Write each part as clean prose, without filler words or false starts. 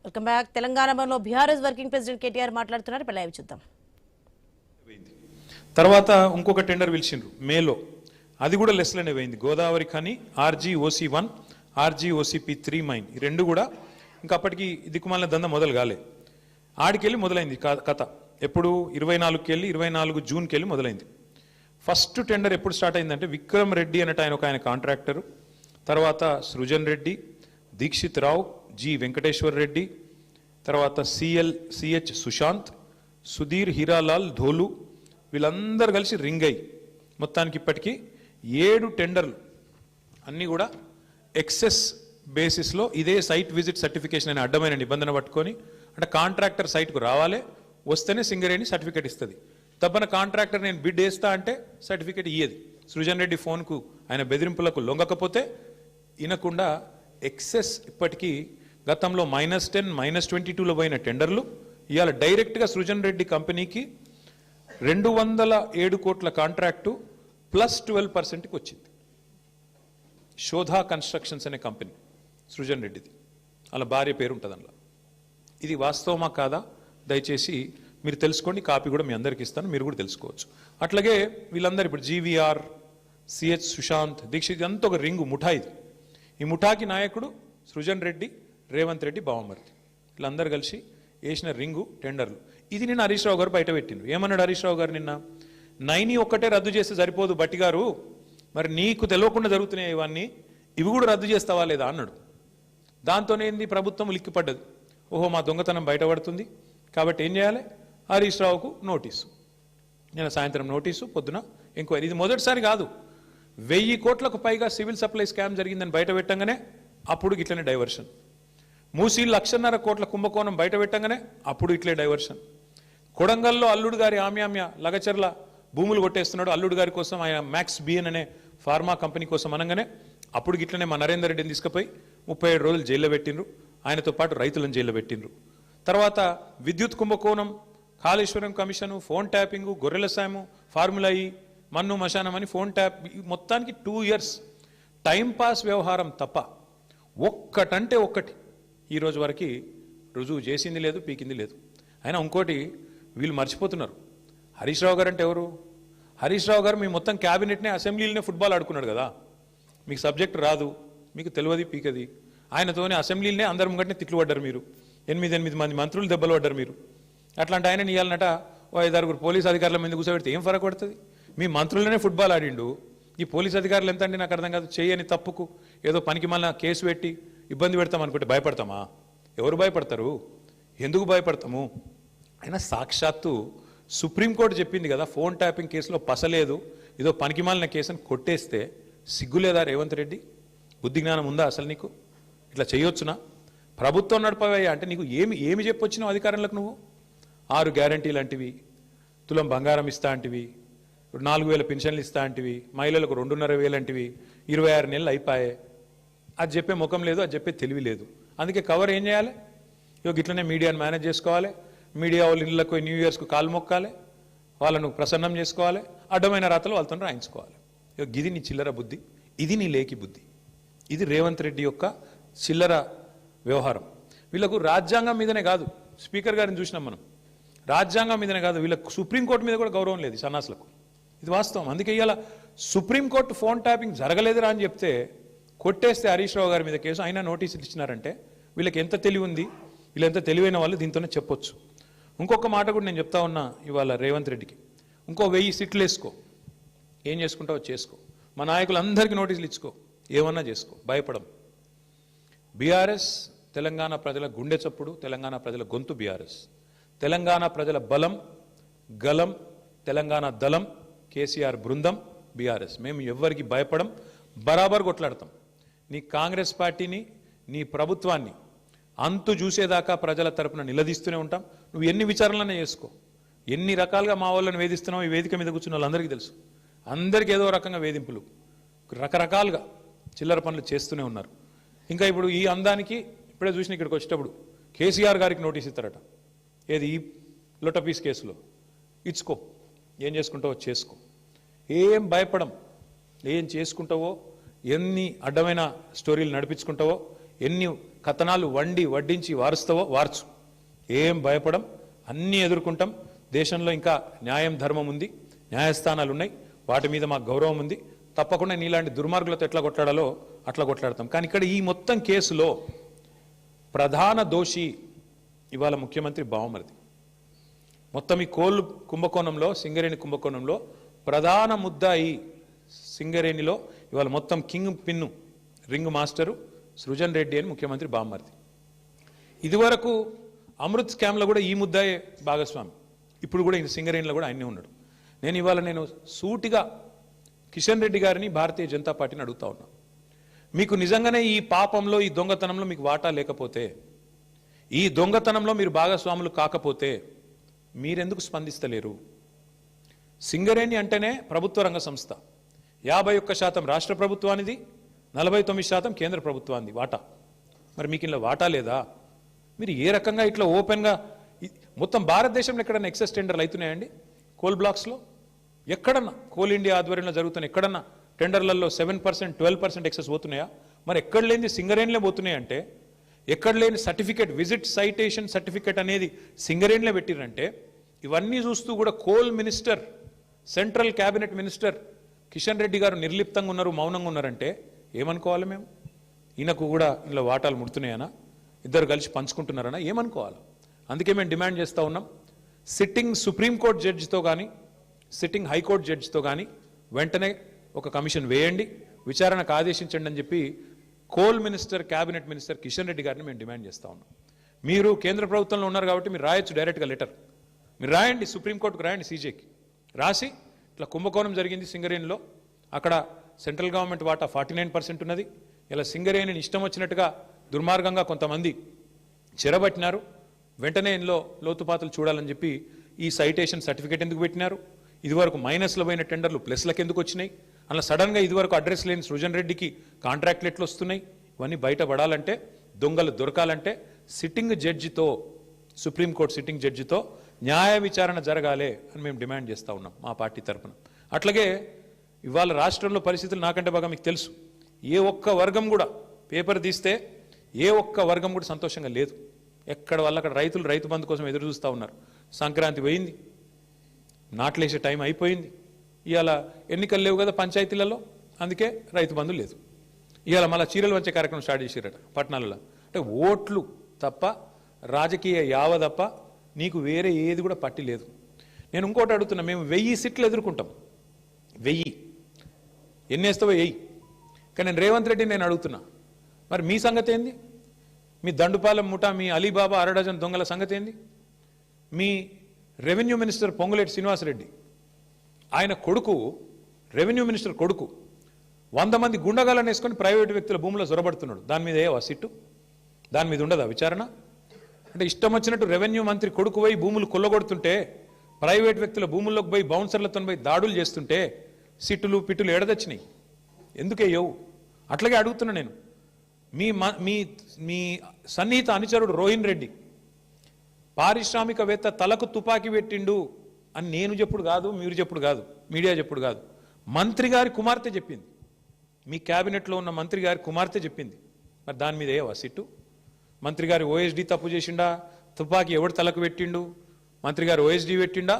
Welcome back. తెలంగాణలో BRS working president KTR మాట్లాడుతున్నారు. ఇప్పుడు లైవ్ చూద్దాం. తర్వాత ఇంకొక టెండర్ పిలిచిండ్రు మేలో, అది కూడా లెస్లోనే పోయింది. Godavari Khani RGOC1 RGOCP3 mine, ఈ రెండు కూడా ఇంకా అప్పటికి దిక్కుమాలిన దంద మొదలు కాలే. ఆడికెళ్ళి మొదలైంది కథ. ఎప్పుడు 24కి వెళ్ళి 24 జూన్కి వెళ్ళి మొదలైంది. ఫస్ట్ టెండర్ ఎప్పుడు స్టార్ట్ అయిందంటే విక్రమ్ రెడ్డి అన్నట్టు ఆయన కాంట్రాక్టరు, తర్వాత సృజన్ రెడ్డి, దీక్షిత్ రావు, జి వెంకటేశ్వర్ రెడ్డి, తర్వాత CH సుశాంత్, సుధీర్ హీరాలాల్ ధోలు, వీళ్ళందరూ కలిసి రింగ్ అయ్యి మొత్తానికి ఇప్పటికీ 7 టెండర్లు అన్నీ కూడా ఎక్సెస్ బేసిస్లో ఇదే సైట్ విజిట్ సర్టిఫికేషన్ అనే అడ్డమైన నిబంధన పట్టుకొని, అంటే కాంట్రాక్టర్ సైట్కు రావాలి, వస్తేనే సింగరేణి సర్టిఫికేట్ ఇస్తుంది. తప్పన కాంట్రాక్టర్ నేను బిడ్ వేస్తా అంటే సర్టిఫికేట్ ఇయ్యేది. సృజన్ రెడ్డి ఫోన్కు ఆయన బెదిరింపులకు లొంగకపోతే వినకుండా ఎక్సెస్ ఇప్పటికీ గతంలో -10 -22లో పోయిన టెండర్లు ఇవాళ డైరెక్ట్గా సృజన్ రెడ్డి కంపెనీకి 207 కోట్ల కాంట్రాక్టు +12%కి వచ్చింది. శోధా కన్స్ట్రక్షన్స్ అనే కంపెనీ సృజన్ రెడ్డిది, అలా భార్య పేరు ఉంటుంది అందులో. ఇది వాస్తవమా కాదా దయచేసి మీరు తెలుసుకోండి, కాపీ కూడా మీ అందరికి ఇస్తాను, మీరు కూడా తెలుసుకోవచ్చు. అట్లాగే వీళ్ళందరూ ఇప్పుడు GVR, CH సుశాంత్, దీక్షిత్, అంతా ఒక రింగు ముఠా. ఇది ఈ ముఠాకి నాయకుడు సృజన్ రెడ్డి, రేవంత్ రెడ్డి బావమర్ది, వీళ్ళందరూ కలిసి వేసిన రింగు టెండర్లు. ఇది నిన్న హరీష్ రావు గారు బయట పెట్టిండ్రు. ఏమన్నాడు హరీష్ రావు గారు నిన్న? 9 ఒక్కటే రద్దు చేస్తే సరిపోదు బట్టి గారు, మరి నీకు తెలియకుండా జరుగుతున్నాయి ఇవన్నీ, ఇవి కూడా రద్దు చేస్తావా లేదా అన్నాడు. దాంతోనే ఏంది ప్రభుత్వం లిక్కిపడ్డది. ఓహో మా దొంగతనం బయటపడుతుంది కాబట్టి ఏం చేయాలి, హరీష్ రావుకు నోటీసు. నేను సాయంత్రం నోటీసు, పొద్దున ఎంక్వైరీ. ఇది మొదటిసారి కాదు, 1000 కోట్లకు పైగా సివిల్ సప్లై స్కామ్ జరిగిందని బయట పెట్టంగానే అప్పుడు ఇట్లనే డైవర్షన్. మూసీ 1.5 కోట్ల కుంభకోణం బయట పెట్టంగానే అప్పుడు ఇట్లే డైవర్షన్. కొడంగల్లో అల్లుడు గారి ఆమ్యామ్య లగచర్ల భూములు కొట్టేస్తున్నాడు, అల్లుడు గారి కోసం ఆయన మ్యాక్స్ బిఎన్ అనే ఫార్మా కంపెనీ కోసం అనగానే అప్పుడు ఇట్లనే మా నరేందర్ రెడ్డిని తీసుకుపోయి 37 రోజులు జైల్లో పెట్టిండ్రు, ఆయనతో పాటు రైతులను జైల్లో పెట్టిండ్రు. తర్వాత విద్యుత్ కుంభకోణం, కాళేశ్వరం కమిషను, ఫోన్ ట్యాపింగు, గొర్రెల సాము, ఫార్ములా ఈ, మన్ను మశానం అని ఫోన్ ట్యాప్, మొత్తానికి 2 ఇయర్స్ టైంపాస్ వ్యవహారం తప్ప ఒక్కటంటే ఒక్కటి ఈ రోజు వరకు రుజువు చేసింది లేదు, పీకింది లేదు. అయినా ఇంకోటి వీళ్ళు మర్చిపోతున్నారు, హరీష్ రావు గారు అంటే ఎవరు? హరీష్ రావు గారు మీ మొత్తం క్యాబినెట్నే అసెంబ్లీలోనే ఫుట్బాల్ ఆడుకున్నాడు కదా. మీకు సబ్జెక్ట్ రాదు, మీకు తెలియదు, పీకది. ఆయనతోనే అసెంబ్లీలోనే అందరి ముంగటనే తిట్లు పడ్డారు మీరు, 8 మంది మంత్రులు దెబ్బలు పడ్డారు మీరు. అట్లాంటి ఆయన ఇవ్వాలన్నట ఓ 5-6 పోలీస్ అధికారుల మీద కూర్చోబెడితే ఏం ఫరక పడుతుంది? మీ మంత్రులనే ఫుట్బాల్ ఆడిండు, ఈ పోలీస్ అధికారులు ఎంత అండి నాకు అర్థం కాదు. చేయని తప్పుకు ఏదో పనికి మళ్ళీ కేసు పెట్టి ఇబ్బంది పెడతాం అనుకుంటే భయపడతామా? ఎవరు భయపడతారు? ఎందుకు భయపడతాము? అయినా సాక్షాత్తు సుప్రీంకోర్టు చెప్పింది కదా, ఫోన్ ట్యాపింగ్ కేసులో పసలేదు, ఏదో పనికి మాలిన కేసుని కొట్టేస్తే సిగ్గులేదా రేవంత్ రెడ్డి? బుద్ధి జ్ఞానం ఉందా అసలు నీకు? ఇట్లా చేయొచ్చునా? ప్రభుత్వం నడపవయ్యా అంటే నీకు ఏమి చెప్పొచ్చినావు అధికారంలోకి? నువ్వు 6 గ్యారంటీలు అంటివి, తులం బంగారం ఇస్తా అంటివి, 4000 పెన్షన్లు ఇస్తా అంటివి, మహిళలకు 2,500 అంటివి, 26 నెలలు అయిపోయాయి. అది చెప్పే ముఖం లేదు, అది చెప్పే తెలివి లేదు. అందుకే కవర్ ఏం చేయాలి? ఇట్లనే మీడియాని మేనేజ్ చేసుకోవాలి, మీడియా వాళ్ళు ఇళ్ళకు న్యూ ఇయర్స్కు కాలు మొక్కాలి, వాళ్ళను ప్రసన్నం చేసుకోవాలి, అడ్డమైన రాతలు వాళ్ళతో రాయించుకోవాలి. ఇది నీ చిల్లర బుద్ధి, ఇది నీ లేకి బుద్ధి, ఇది రేవంత్ రెడ్డి యొక్క చిల్లర వ్యవహారం. వీళ్ళకు రాజ్యాంగం మీదనే కాదు, స్పీకర్ గారిని చూసినాం మనం, రాజ్యాంగం మీదనే కాదు వీళ్ళకు సుప్రీంకోర్టు మీద కూడా గౌరవం లేదు సన్నాసులకు. ఇది వాస్తవం. అందుకే ఇవాళ సుప్రీంకోర్టు ఫోన్ ట్యాపింగ్ జరగలేదురా అని చెప్తే కొట్టేస్తే హరీష్ రావు గారి మీద కేసు, అయినా నోటీసులు ఇచ్చినారంటే వీళ్ళకి ఎంత తెలివి ఉంది, వీళ్ళు ఎంత తెలివైన వాళ్ళు దీంతోనే చెప్పొచ్చు. ఇంకొక మాట కూడా నేను చెప్తా ఉన్నా ఇవాళ రేవంత్ రెడ్డికి, ఇంకో 1000 సీట్లు వేసుకో, ఏం చేసుకుంటావో చేసుకో, మా నాయకులందరికీ నోటీసులు ఇచ్చుకో, ఏమన్నా చేసుకో, భయపడం. బీఆర్ఎస్ తెలంగాణ ప్రజల గుండె చప్పుడు, తెలంగాణ ప్రజల గొంతు బీఆర్ఎస్, తెలంగాణ ప్రజల బలం, గలం, తెలంగాణ దళం, కేసీఆర్ బృందం బీఆర్ఎస్. మేము ఎవ్వరికి భయపడం, బరాబర్ కొట్లాడతాం. నీ కాంగ్రెస్ పార్టీని, నీ ప్రభుత్వాన్ని అంతు చూసేదాకా ప్రజల తరపున నిలదీస్తూనే ఉంటాం. నువ్వు ఎన్ని విచారణలనే చేసుకో, ఎన్ని రకాలుగా మా వాళ్ళని వేధిస్తున్నావు ఈ వేదిక మీద కూర్చున్న వాళ్ళందరికీ తెలుసు. అందరికీ ఏదో రకంగా వేధింపులు, రకరకాలుగా చిల్లర పనులు చేస్తూనే ఉన్నారు. ఇంకా ఇప్పుడు ఈ అందానికి ఇప్పుడే చూసిన ఇక్కడికి వచ్చేటప్పుడు కేసీఆర్ గారికి నోటీస్ ఇస్తారట, ఏది ఈ లొటపీస్ కేసులో. ఇచ్చుకో, ఏం చేసుకుంటావో చేసుకో, ఏం భయపడం. ఏం చేసుకుంటావో, ఎన్ని అడ్డమైన స్టోరీలు నడిపించుకుంటావో ఎన్ని కథనాలు వడ్డించి వారుస్తావో వార్చు, ఏం భయపడం, అన్నీ ఎదుర్కొంటాం. దేశంలో ఇంకా న్యాయం ధర్మం ఉంది, న్యాయస్థానాలు ఉన్నాయి, వాటి మీద మాకు గౌరవం ఉంది. తప్పకుండా నీలాంటి దుర్మార్గులతో ఎట్లా కొట్లాడాలో అట్లా కొట్లాడతాం. కానీ ఇక్కడ ఈ మొత్తం కేసులో ప్రధాన దోషి ఇవాళ ముఖ్యమంత్రి బావమరిది. మొత్తం ఈ కోల్ కుంభకోణంలో, సింగరేణి కుంభకోణంలో ప్రధాన ముద్దాయి సింగరేణిలో ఇవాళ మొత్తం king pin ring master Srujan Reddy అని ముఖ్యమంత్రి బావమరిది. ఇదివరకు అమృత్ స్కామ్లో కూడా ఈ ముద్దాయే భాగస్వామి. ఇప్పుడు కూడా ఈ సింగరేణిలో కూడా ఆయనే ఉన్నాడు. నేను సూటిగా కిషన్ రెడ్డి గారిని, భారతీయ జనతా పార్టీని అడుగుతా ఉన్నా, మీకు నిజంగానే ఈ పాపంలో, ఈ దొంగతనంలో మీకు వాటా లేకపోతే, ఈ దొంగతనంలో మీరు భాగస్వాములు కాకపోతే మీరెందుకు స్పందిస్తలేరు? సింగరేణి అంటేనే ప్రభుత్వ రంగ సంస్థ. 51% రాష్ట్ర ప్రభుత్వానిది, 49% కేంద్ర ప్రభుత్వానికి వాటా. మరి మీకు ఇలా వాటా లేదా? మీరు ఏ రకంగా ఇట్లా ఓపెన్గా మొత్తం భారతదేశంలో ఎక్కడన్నా ఎక్సెస్ టెండర్లు అవుతున్నాయండి? కోల్ బ్లాక్స్లో ఎక్కడన్నా, కోల్ ఇండియా ఆధ్వర్యంలో జరుగుతున్న ఎక్కడన్నా టెండర్లలో 7%, 12% ఎక్సెస్ పోతున్నాయా? మరి ఎక్కడ లేని సింగరేణిలో పోతున్నాయంటే, ఎక్కడ లేని సర్టిఫికేట్, విజిట్ సైటేషన్ సర్టిఫికేట్ అనేది సింగరేణిలో పెట్టిరంటే, ఇవన్నీ చూస్తూ కూడా coal minister, central cabinet minister Kishan Reddy గారు నిర్లిప్తంగా ఉన్నారు, మౌనంగా ఉన్నారంటే ఏమనుకోవాలి మేము? ఈయనకు కూడా ఇందులో వాటాలు ముడుతున్నాయనా, ఇద్దరు కలిసి పంచుకుంటున్నారనా, ఏమనుకోవాలి? అందుకే మేము డిమాండ్ చేస్తూ ఉన్నాం, సిట్టింగ్ సుప్రీంకోర్టు జడ్జితో కానీ, సిట్టింగ్ హైకోర్టు జడ్జితో కానీ వెంటనే ఒక కమిషన్ వేయండి, విచారణకు ఆదేశించండి అని చెప్పి coal minister, cabinet minister Kishan Reddy గారిని మేము డిమాండ్ చేస్తూ ఉన్నాం. మీరు కేంద్ర ప్రభుత్వంలో ఉన్నారు కాబట్టి మీరు రాయొచ్చు డైరెక్ట్గా లెటర్, మీరు రాయండి, సుప్రీంకోర్టుకు రాయండి, సీజేకి రాసి ఇట్లా కుంభకోణం జరిగింది సింగరేణిలో, అక్కడ సెంట్రల్ గవర్నమెంట్ వాటా 49% ఉన్నది, ఇలా సింగరేణిని ఇష్టం వచ్చినట్టుగా దుర్మార్గంగా కొంతమంది చెరబట్టినారు, వెంటనే ఇందులో లోతుపాతులు చూడాలని చెప్పి ఈ సైటేషన్ సర్టిఫికేట్ ఎందుకు పెట్టినారు, ఇదివరకు మైనస్లో పోయిన టెండర్లు ప్లస్లకు ఎందుకు వచ్చినాయి, అలా సడన్గా ఇదివరకు అడ్రస్ లేని సృజన్ రెడ్డికి కాంట్రాక్ట్లు ఎట్లు వస్తున్నాయి, ఇవన్నీ బయటపడాలంటే, దొంగలు దొరకాలంటే సిట్టింగ్ జడ్జితో, సుప్రీంకోర్టు సిట్టింగ్ జడ్జితో న్యాయ విచారణ జరగాలి అని మేము డిమాండ్ చేస్తూ ఉన్నాం మా పార్టీ తరఫున. అట్లాగే ఇవాళ రాష్ట్రంలో పరిస్థితులు నాకంటే బాగా మీకు తెలుసు. ఏ ఒక్క వర్గం కూడా పేపర్ తీస్తే ఏ ఒక్క వర్గం కూడా సంతోషంగా లేదు. ఎక్కడ వాళ్ళు అక్కడ రైతులు రైతు బంధు కోసం ఎదురు చూస్తూ ఉన్నారు. సంక్రాంతి పోయింది, నాట్లేసే టైం అయిపోయింది, ఇవాళ ఎన్నికలు లేవు కదా పంచాయతీలలో, అందుకే రైతు బంధు లేదు. ఇవాళ మళ్ళీ చీరలు వంచే కార్యక్రమం స్టార్ట్ చేసారట పట్టణాలలో. అంటే ఓట్లు తప్ప, రాజకీయ యావ తప్ప నీకు వేరే ఏది కూడా పట్టి లేదు. నేను ఇంకోటి అడుగుతున్నా, మేము 1000 సీట్లు ఎదుర్కొంటాం, 1000 ఎన్ని వేస్తావో వెయ్యి. కానీ నేను రేవంత్ రెడ్డి నేను అడుగుతున్నా, మరి మీ సంగతి ఏంది? మీ దండుపాలెం ముఠా, మీ అలీబాబా అరడజన్ దొంగల సంగతి ఏంది? మీ రెవెన్యూ మినిస్టర్ పొంగులేటి శ్రీనివాసరెడ్డి, ఆయన కొడుకు, రెవెన్యూ మినిస్టర్ కొడుకు 100 మంది గుండగాలను వేసుకొని ప్రైవేటు వ్యక్తుల భూముల్లో జొరబడుతున్నాడు. దాని మీద ఏవా సిట్టు? దాని మీద ఉండదా విచారణ? అంటే ఇష్టం వచ్చినట్టు రెవెన్యూ మంత్రి కొడుకు పోయి భూములు కొల్లగొడుతుంటే, ప్రైవేట్ వ్యక్తుల భూముల్లోకి పోయి బౌన్సర్లతో పోయి దాడులు చేస్తుంటే సిట్టులు పిట్టులు ఎడదచ్చినాయి, ఎందుకేయవు? అట్లాగే అడుగుతున్నా నేను, మీ మీ సన్నిహిత అనుచరుడు రోహిన్ రెడ్డి పారిశ్రామికవేత్త తలకు తుపాకీ పెట్టిండు అని నేను చెప్పుడు కాదు, మీరు చెప్పుడు కాదు, మీడియా చెప్పుడు కాదు, మంత్రి గారి కుమార్తె చెప్పింది, మీ క్యాబినెట్లో ఉన్న మంత్రి గారి కుమార్తె చెప్పింది. మరి దాని మీద ఏవా సిట్టు? మంత్రి గారి ఓఎస్డీ తప్పు చేసిండా? తుపాకీ ఎవడు తలకు పెట్టిండు? మంత్రి గారు ఓఎస్డీ పెట్టిండా,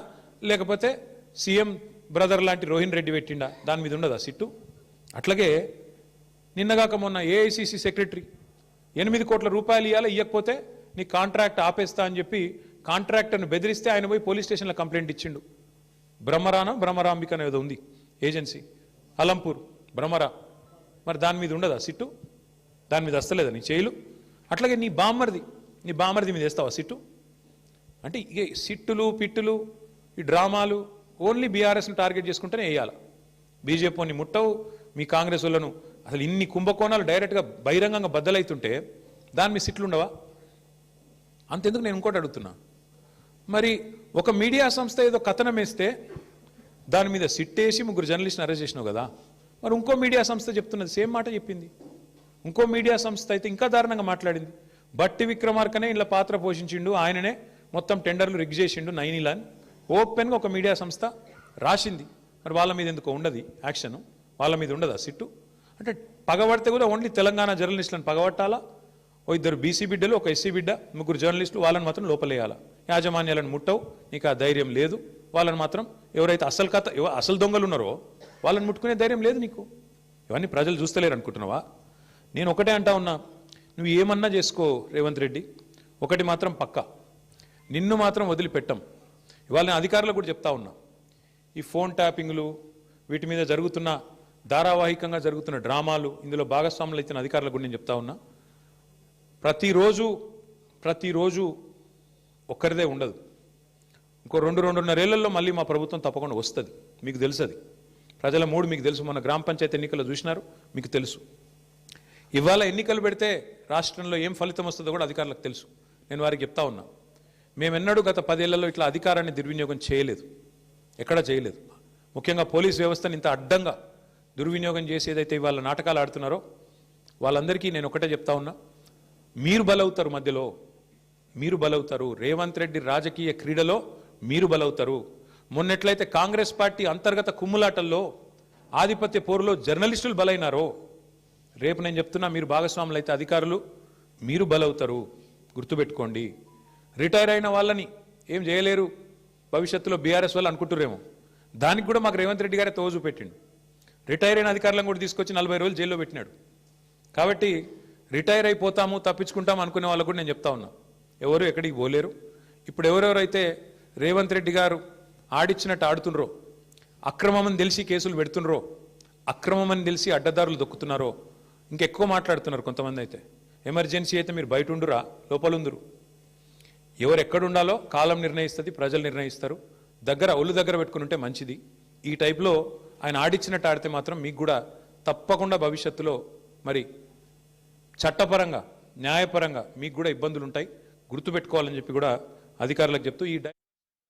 లేకపోతే సీఎం బ్రదర్ లాంటి రోహిన్ రెడ్డి పెట్టిండా? దాని మీద ఉండదా సిట్టు? అట్లాగే నిన్నగాక మొన్న ఏఐసిసి సెక్రటరీ 8 కోట్ల రూపాయలు ఇవ్వాలి, ఇవ్వకపోతే నీ కాంట్రాక్ట్ ఆపేస్తా అని చెప్పి కాంట్రాక్టర్ను బెదిరిస్తే ఆయన పోయి పోలీస్ స్టేషన్లో కంప్లైంట్ ఇచ్చిండు. బ్రహ్మరాంబిక అనేది ఉంది ఏజెన్సీ, అలంపూర్ బ్రహ్మరా. మరి దాని మీద ఉండదా సిట్టు? దాని మీద వస్తలేదా నీ చేయిలు? అట్లాగే నీ బామ్మర్ది మీద వేస్తావా సిట్టు? అంటే ఇక సిట్టులు పిట్టులు ఈ డ్రామాలు ఓన్లీ బీఆర్ఎస్ని టార్గెట్ చేసుకుంటేనే వేయాలి. బీజేపీని ముట్టవు, మీ కాంగ్రెస్ వాళ్ళను అసలు ఇన్ని కుంభకోణాలు డైరెక్ట్గా బహిరంగంగా బద్దలవుతుంటే దాని మీద సిట్లు ఉండవా? అంతెందుకు నేను ఇంకోటి అడుగుతున్నా, మరి ఒక మీడియా సంస్థ ఏదో కథనం వేస్తే దాని మీద సిట్టేసి 3 జర్నలిస్ట్ని అరెస్ట్ చేసినావు కదా, మరి ఇంకో మీడియా సంస్థ చెప్తున్నది సేమ్ మాట చెప్పింది. ఇంకో మీడియా సంస్థ అయితే ఇంకా దారుణంగా మాట్లాడింది. బట్టి విక్రమార్కనే ఇలా పాత్ర పోషించిండు, ఆయననే మొత్తం టెండర్లు రిగ్ చేసిండు నైనిలా అని ఓపెన్గా ఒక మీడియా సంస్థ రాసింది. మరి వాళ్ళ మీద ఎందుకో ఉండదు యాక్షన్, వాళ్ళ మీద ఉండదా సిట్టు? అంటే పగబడితే కూడా ఓన్లీ తెలంగాణ జర్నలిస్టులను పగబట్టాలా, ఓ ఇద్దరు బీసీ బిడ్డలు, ఒక ఎస్సీ బిడ్డ, ముగ్గురు జర్నలిస్టులు, వాళ్ళని మాత్రం లోపలేయాలా. యాజమాన్యాలను ముట్టవు, నీకు ఆ ధైర్యం లేదు. వాళ్ళని మాత్రం ఎవరైతే అసలు దొంగలు ఉన్నారో వాళ్ళని ముట్టుకునే ధైర్యం లేదు నీకు. ఇవన్నీ ప్రజలు చూస్తలేరు అనుకుంటున్నావా? నేను ఒకటే అంటా ఉన్నా, నువ్వు ఏమన్నా చేసుకో రేవంత్ రెడ్డి, ఒకటి మాత్రం పక్కా, నిన్ను మాత్రం వదిలిపెట్టం. ఇవాళ నేను అధికారులకు కూడా చెప్తా ఉన్నా, ఈ ఫోన్ ట్యాపింగ్లు, వీటి మీద జరుగుతున్న ధారావాహికంగా జరుగుతున్న డ్రామాలు, ఇందులో భాగస్వాములు అయితే అధికారులకు కూడా నేను చెప్తా ఉన్నా, ప్రతిరోజు ఒక్కరిదే ఉండదు. ఇంకో 2-2.5 ఏళ్లలో మళ్ళీ మా ప్రభుత్వం తప్పకుండా వస్తుంది. మీకు తెలుసు, అది ప్రజల మూడు మీకు తెలుసు. మన గ్రామ పంచాయతీ ఎన్నికల్లో చూసినారు, మీకు తెలుసు. ఇవాళ ఎన్నికలు పెడితే రాష్ట్రంలో ఏం ఫలితం వస్తుందో కూడా అధికారులకు తెలుసు. నేను వారికి చెప్తా ఉన్నా, మేమెన్నడూ గత 10 ఏళ్లలో ఇట్లా అధికారాన్ని దుర్వినియోగం చేయలేదు, ఎక్కడా చేయలేదు. ముఖ్యంగా పోలీస్ వ్యవస్థను ఇంత అడ్డంగా దుర్వినియోగం చేసి ఏదైతే ఇవాళ నాటకాలు ఆడుతున్నారో వాళ్ళందరికీ నేను ఒకటే చెప్తా ఉన్నా, మీరు బలవుతారు, మధ్యలో మీరు బలవుతారు. రేవంత్ రెడ్డి రాజకీయ క్రీడలో మీరు బలవుతారు. మొన్నెట్లయితే కాంగ్రెస్ పార్టీ అంతర్గత కుమ్ములాటల్లో, ఆధిపత్య పోరులో జర్నలిస్టులు బలైనారో, రేపు నేను చెప్తున్నా, మీరు భాగస్వాములు అయితే అధికారులు మీరు బలవుతారు. గుర్తుపెట్టుకోండి. రిటైర్ అయిన వాళ్ళని ఏం చేయలేరు భవిష్యత్తులో బీఆర్ఎస్ వాళ్ళు అనుకుంటురేమో, దానికి కూడా మాకు రేవంత్ రెడ్డి గారే తోజు పెట్టిండు. రిటైర్ అయిన అధికారులను కూడా తీసుకొచ్చి 40 రోజులు జైల్లో పెట్టినాడు. కాబట్టి రిటైర్ అయిపోతాము, తప్పించుకుంటాము అనుకునే వాళ్ళకు కూడా నేను చెప్తా ఉన్నా, ఎవరు ఎక్కడికి పోలేరు. ఇప్పుడు ఎవరెవరైతే రేవంత్ రెడ్డి గారు ఆడిచ్చినట్టు ఆడుతుండ్రో, అక్రమమని తెలిసి కేసులు పెడుతుండ్రో, అక్రమమని తెలిసి అడ్డదారులు దొక్కుతున్నారో, ఇంకెక్కువ మాట్లాడుతున్నారు కొంతమంది. అయితే ఎమర్జెన్సీ అయితే మీరు బయట ఉండురా, లోపలుందురు. ఎవరు ఎక్కడుండాలో కాలం నిర్ణయిస్తుంది, ప్రజలు నిర్ణయిస్తారు. ఒళ్ళు దగ్గర పెట్టుకుని ఉంటే మంచిది. ఈ టైప్లో ఆయన ఆడిచ్చినట్టు ఆడితే మాత్రం మీకు కూడా తప్పకుండా భవిష్యత్తులో మరి చట్టపరంగా, న్యాయపరంగా మీకు కూడా ఇబ్బందులు ఉంటాయి. గుర్తుపెట్టుకోవాలని చెప్పి కూడా అధికారులకు చెప్తూ ఈ